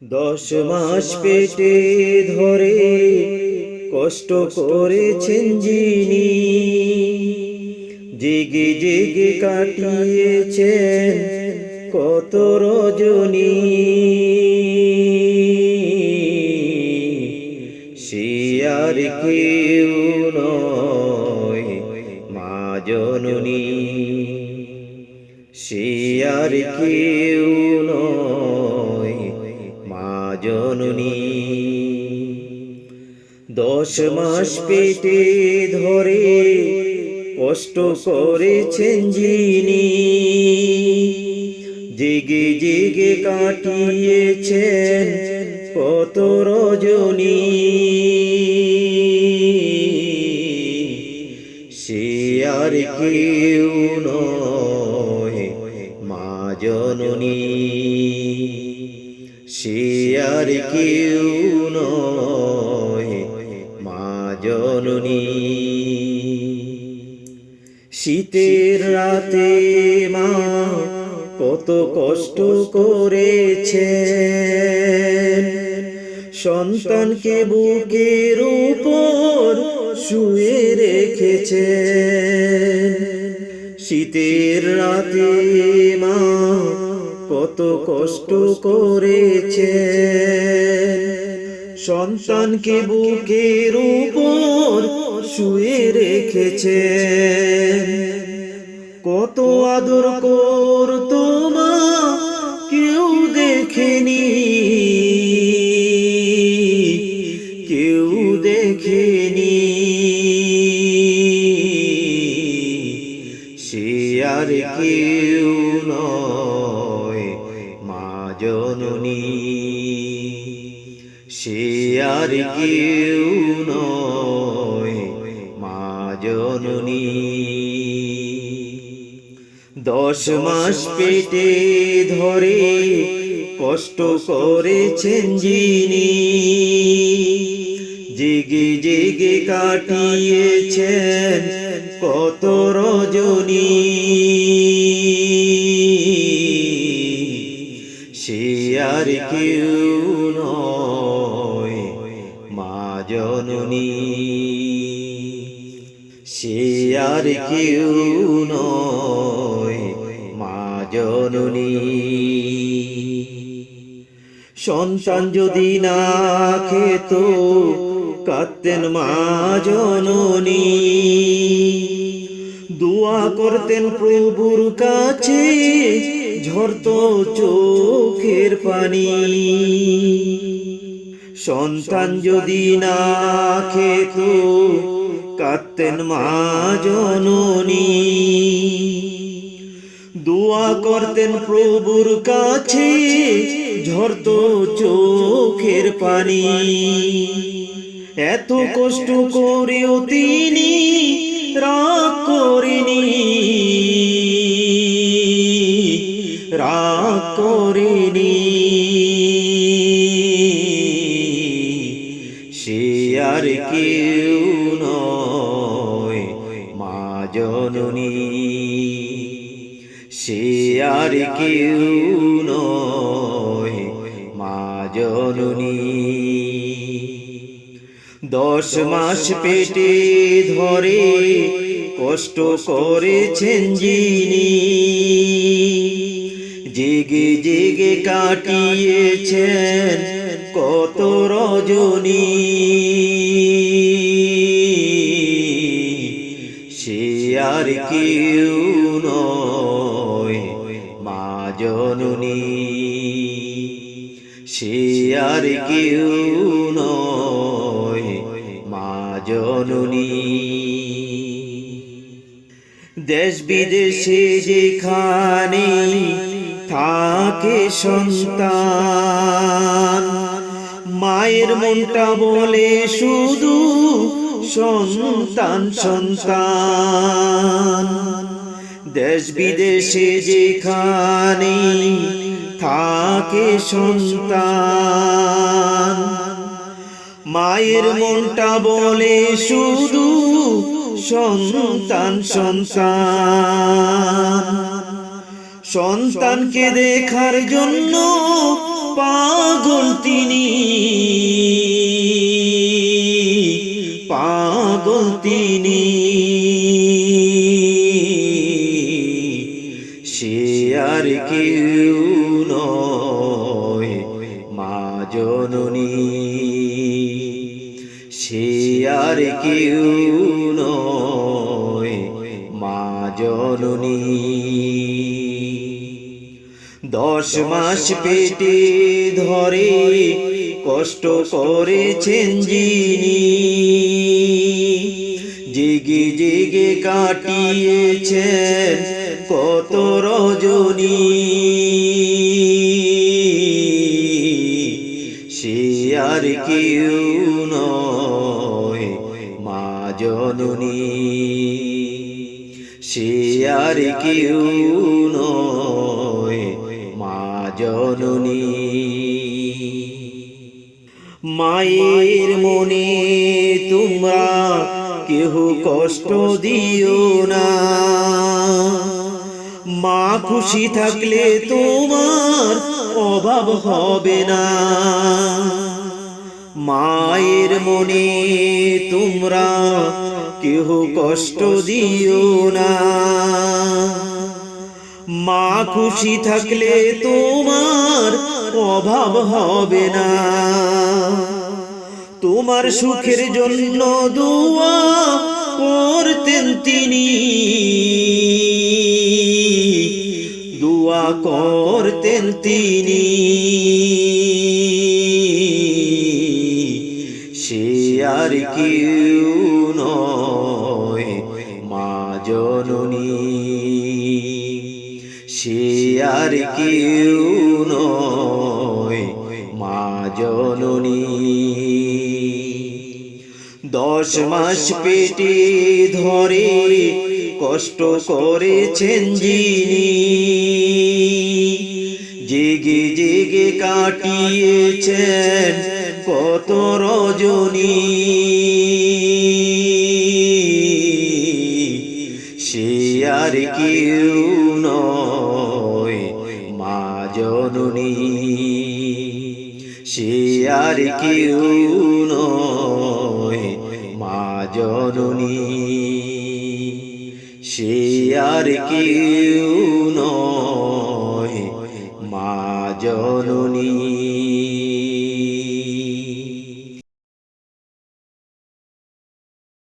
10 মাস পেটে ধরে কষ্ট করেছেন যিনি, জেগে জেগে কাটিয়েছেন কত রজনী। সে আর কেউ নয় মা জননী, সে আর কেউ নয় মা জননী। 10 মাস পেটে ধরে কষ্ট করেছেন যিনি, জেগে জেগে কাটিয়েছেন কত রজনী। সে আর কেউ নয় মা জননী, সে আর কেউ নয় মা জননী। শীতের রাতে মা কত কষ্ট করেছেন, সন্তানকে বুকের উপর শুয়ে রেখেছেন। শীতের রাতে মা কত কষ্ট করেছেন, সন্তানকে বুকের উপর শুয়ে রেখেছেন। কত আদর করতো মা কেউ দেখেনি, কেউ দেখেনি। সে আর কেউ নয় মা জননী, সে আর কেউ নয় মা জননী। 10 মাস পেটে ধরে কষ্ট করেছেন যিনি, জেগে জেগে কাটিয়েছেন কত রজনী। সে আর কেউ নয় মা জননী, সে আর কেউ নয় মা জননী। সন্তান যদি না খেত কাঁদতেন মা জননী, দোয়া করতেন প্রভুর কাছে ঝরতো চোখের পানি। সন্তান যদি না খেত কাঁদতেন মা জননী, দোয়া করতেন প্রভুর কাছে ঝরতো চোখের পানি। এত কষ্ট করেও তিনি রাগ করেনি, রাগ করেনি। সে আর কেউ নয় মা জননী, সে আর কেউ নয় মা জননী। 10 মাস পেটে ধরে কষ্ট করেছেন যিনি, জেগে জেগে কাটিয়েছেন কত রজনী। সে আর কেউ নয় মা জননী, সে আর কেউ নয় মা জননী। দেশ বিদেশে যেখানে থাকে সন্তান, মায়ের মনটা বলে শুধু সন্তান সন্তান। দেশ বিদেশে যেখানে থাকে সন্তান, মায়ের মনটা বলে শুধু সন্তান সন্তান। সন্তানকে দেখার জন্য পাগল পাগল তিনি, সে আর কেউ নয় মা জননী, সে আর কেউ নয় মা জননী। 10 মাস পেটে ধরে কষ্ট করেছেন যিনি, জেগে জেগে কাটিয়েছেন কত রজনী, সে আর কেউ নয় মা জননী, সে আর কেউ নয় মা জননী। মায়ের মনে তোমরা কেহ কষ্ট দিও না, মা খুশি থাকলে তোমার অভাব হবে না। মায়ের মনে তোমরা কেহ কষ্ট দিও না, মা খুশি থাকলে তোমার অভাব হবে না। তোমার সুখের জন্য দোয়া করতেন তিনি, দোয়া করতেন তিনি, সে আর কেউ নয় মা জননী, সে আর কেউ নয় মা জননী। 10 মাস পেটে ধরে কষ্ট করেছেন যিনি, জেগে জেগে কাটিয়েছেন কত রজনী, সে আর কেউ নয় মা জননী, সে আর কেউ নয় মা জননী, সে আর কেউ নয় মা জননী।